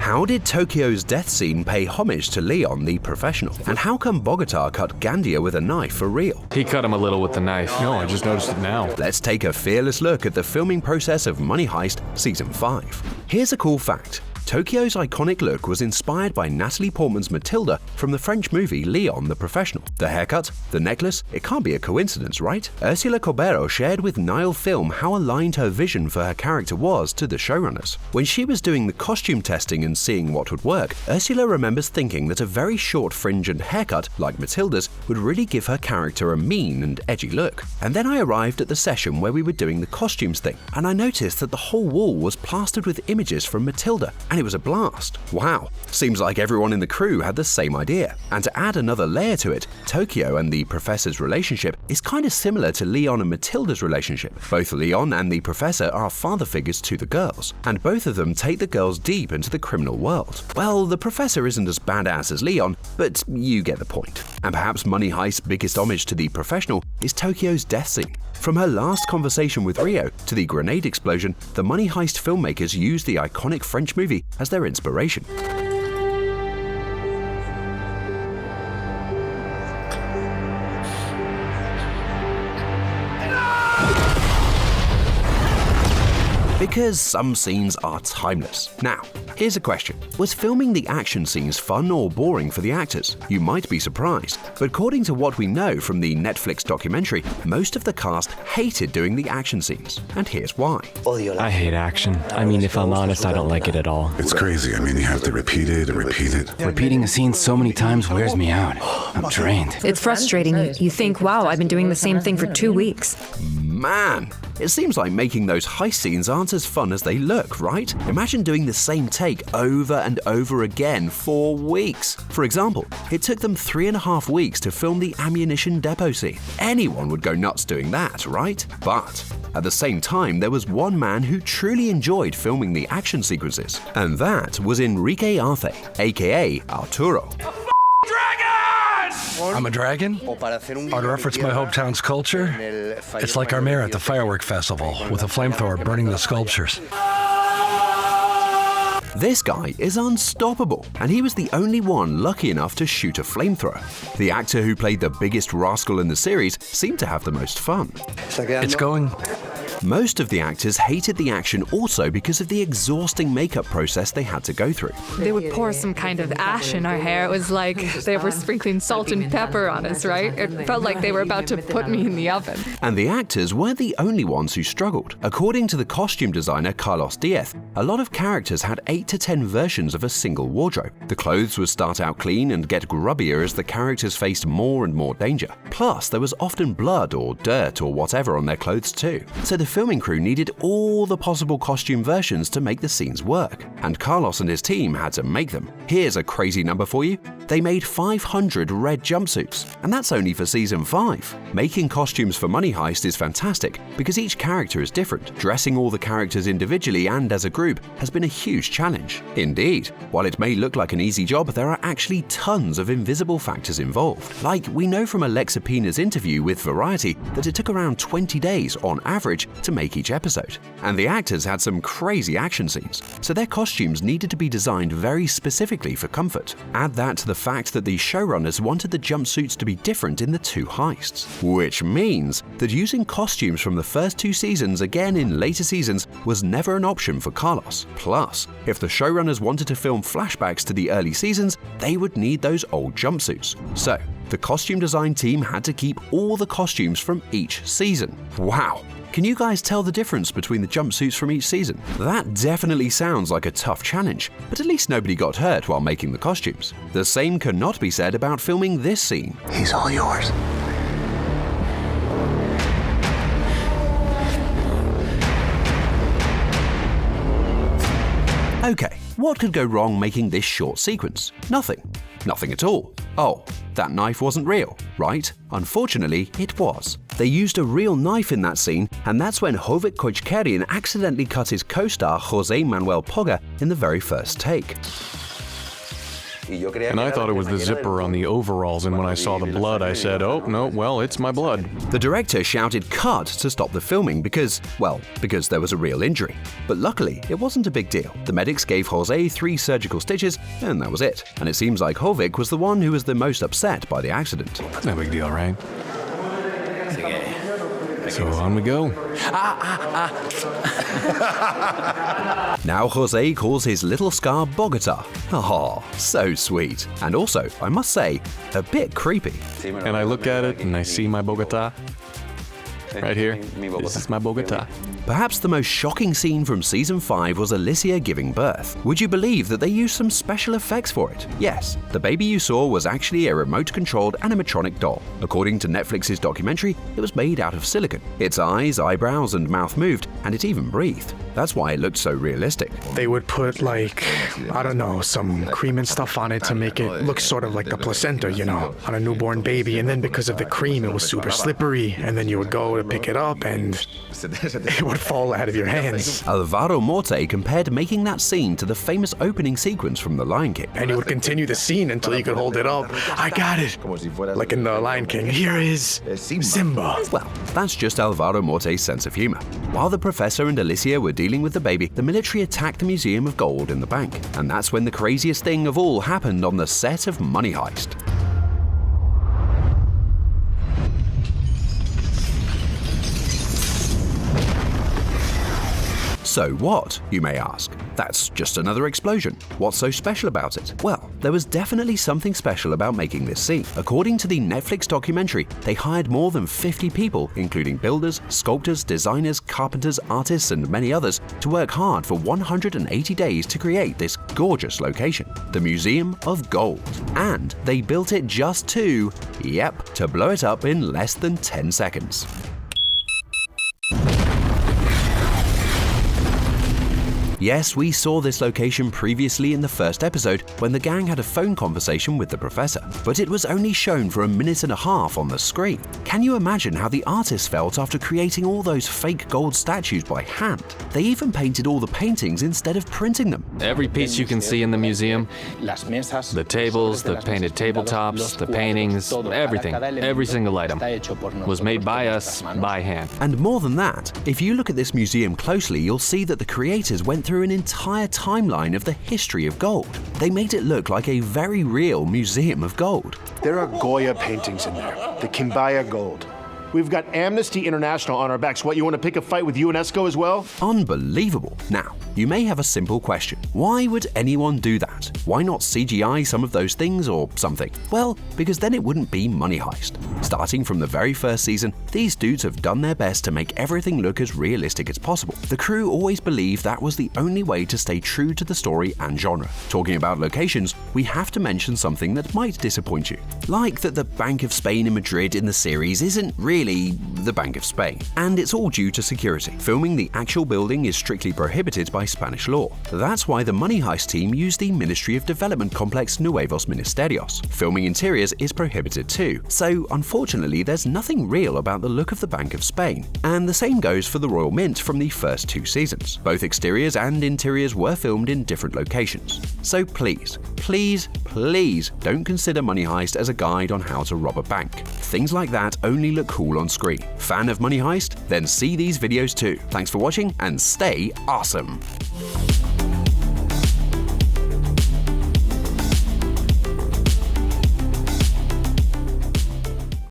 How did Tokyo's death scene pay homage to Leon the Professional? And how come Bogota cut Gandia with a knife for real? He cut him a little with the knife. No, I just noticed it now. Let's take a fearless look at the filming process of Money Heist Season 5. Here's a cool fact. Tokyo's iconic look was inspired by Natalie Portman's Mathilda from the French movie Leon the Professional. The haircut, the necklace, it can't be a coincidence, right? Ursula Corbero shared with NileFM how aligned her vision for her character was to the showrunners. When she was doing the costume testing and seeing what would work, Ursula remembers thinking that a very short fringe and haircut, like Mathilda's, would really give her character a mean and edgy look. And then I arrived at the session where we were doing the costumes thing, and I noticed that the whole wall was plastered with images from Mathilda, and it was a blast. Wow, seems like everyone in the crew had the same idea. And to add another layer to it, Tokyo and the Professor's relationship is kind of similar to Leon and Mathilda's relationship. Both Leon and the Professor are father figures to the girls, and both of them take the girls deep into the criminal world. Well, the Professor isn't as badass as Leon, but you get the point. And perhaps Money Heist's biggest homage to the Professional is Tokyo's death scene. From her last conversation with Rio to the grenade explosion, the Money Heist filmmakers used the iconic French movie as their inspiration. Because some scenes are timeless. Now, here's a question. Was filming the action scenes fun or boring for the actors? You might be surprised, but according to what we know from the Netflix documentary, most of the cast hated doing the action scenes. And here's why. I hate action. I mean, if I'm honest, I don't like it at all. It's crazy. I mean, you have to repeat it and repeat it. Repeating a scene so many times wears me out. I'm drained. It's frustrating. You think, wow, I've been doing the same thing for 2 weeks. Man, it seems like making those heist scenes aren't as fun as they look, right? Imagine doing the same take over and over again for weeks. For example, it took them 3.5 weeks to film the ammunition depot scene. Anyone would go nuts doing that, right? But at the same time, there was one man who truly enjoyed filming the action sequences, and that was Enrique Arce, aka Arturo. I'm a dragon? To reference my hometown's culture, it's like our mayor at the firework festival with a flamethrower burning the sculptures. This guy is unstoppable, and he was the only one lucky enough to shoot a flamethrower. The actor who played the biggest rascal in the series seemed to have the most fun. It's going. Most of the actors hated the action also because of the exhausting makeup process they had to go through. They would pour some kind of ash in our hair. It was like they were sprinkling salt and pepper on us, right? It felt like they were about to put me in the oven. And the actors weren't the only ones who struggled. According to the costume designer Carlos Diez, a lot of characters had 8 to 10 versions of a single wardrobe. The clothes would start out clean and get grubbier as the characters faced more and more danger. Plus, there was often blood or dirt or whatever on their clothes too. So the filming crew needed all the possible costume versions to make the scenes work, and Carlos and his team had to make them. Here's a crazy number for you. They made 500 red jumpsuits, and that's only for season 5. Making costumes for Money Heist is fantastic because each character is different. Dressing all the characters individually and as a group has been a huge challenge. Indeed, while it may look like an easy job, there are actually tons of invisible factors involved. Like, we know from Alex Pina's interview with Variety that it took around 20 days on average to make each episode. And the actors had some crazy action scenes, so their costumes needed to be designed very specifically for comfort. Add that to the fact that the showrunners wanted the jumpsuits to be different in the 2 heists, which means that using costumes from the first 2 seasons again in later seasons was never an option for Carlos. Plus, if the showrunners wanted to film flashbacks to the early seasons, they would need those old jumpsuits. So, the costume design team had to keep all the costumes from each season. Wow! Can you guys tell the difference between the jumpsuits from each season? That definitely sounds like a tough challenge, but at least nobody got hurt while making the costumes. The same cannot be said about filming this scene. He's all yours. Okay, what could go wrong making this short sequence? Nothing. Nothing at all. Oh, that knife wasn't real, right? Unfortunately, it was. They used a real knife in that scene, and that's when Hovik Keuchkerian accidentally cut his co-star Manuel Poga in the very first take. And I thought it was the zipper on the overalls, and when I saw the blood, I said, oh, no, well, it's my blood. The director shouted cut to stop the filming because there was a real injury. But luckily, it wasn't a big deal. The medics gave Jose 3 surgical stitches, and that was it. And it seems like Hovik was the one who was the most upset by the accident. No big deal, right? So on we go. Now Jose calls his little scar Bogota. Oh, so sweet. And also, I must say, a bit creepy. And I look at it and I see my Bogota. Right here. This is my Bogota. Perhaps the most shocking scene from Season 5 was Alicia giving birth. Would you believe that they used some special effects for it? Yes, the baby you saw was actually a remote-controlled animatronic doll. According to Netflix's documentary, it was made out of silicone. Its eyes, eyebrows, and mouth moved, and it even breathed. That's why it looked so realistic. They would put some cream and stuff on it to make it look sort of like the placenta, on a newborn baby. And then because of the cream, it was super slippery. And then you would go to pick it up and it would fall out of your hands. Alvaro Morte compared making that scene to the famous opening sequence from The Lion King. And you would continue the scene until you could hold it up. I got it. Like in The Lion King. Here is Simba. Well, that's just Alvaro Morte's sense of humor. While the professor and Alicia were dealing with the baby, the military attacked the Museum of Gold in the bank. And that's when the craziest thing of all happened on the set of Money Heist. So what, you may ask? That's just another explosion. What's so special about it? Well, there was definitely something special about making this scene. According to the Netflix documentary, they hired more than 50 people, including builders, sculptors, designers, carpenters, artists, and many others, to work hard for 180 days to create this gorgeous location, the Museum of Gold. And they built it just to blow it up in less than 10 seconds. Yes, we saw this location previously in the first episode when the gang had a phone conversation with the professor, but it was only shown for a minute and a half on the screen. Can you imagine how the artists felt after creating all those fake gold statues by hand? They even painted all the paintings instead of printing them. Every piece you can see in the museum, the tables, the painted tabletops, the paintings, everything, every single item was made by us by hand. And more than that, if you look at this museum closely, you'll see that the creators went through an entire timeline of the history of gold. They made it look like a very real museum of gold. There are Goya paintings in there, the Quimbaya gold. We've got Amnesty International on our backs. What, you want to pick a fight with UNESCO as well? Unbelievable. Now, you may have a simple question. Why would anyone do that? Why not CGI some of those things or something? Well, because then it wouldn't be Money Heist. Starting from the very first season, these dudes have done their best to make everything look as realistic as possible. The crew always believed that was the only way to stay true to the story and genre. Talking about locations, we have to mention something that might disappoint you. Like that the Bank of Spain in Madrid in the series isn't really the Bank of Spain, and it's all due to security. Filming the actual building is strictly prohibited by Spanish law. That's why the Money Heist team used the Ministry of Development complex Nuevos Ministerios. Filming interiors is prohibited too, so unfortunately there's nothing real about the look of the Bank of Spain. And the same goes for the Royal Mint from the first 2 seasons. Both exteriors and interiors were filmed in different locations. So please, please, please don't consider Money Heist as a guide on how to rob a bank. Things like that only look cool on screen. Fan of Money Heist? Then see these videos too. Thanks for watching and stay awesome!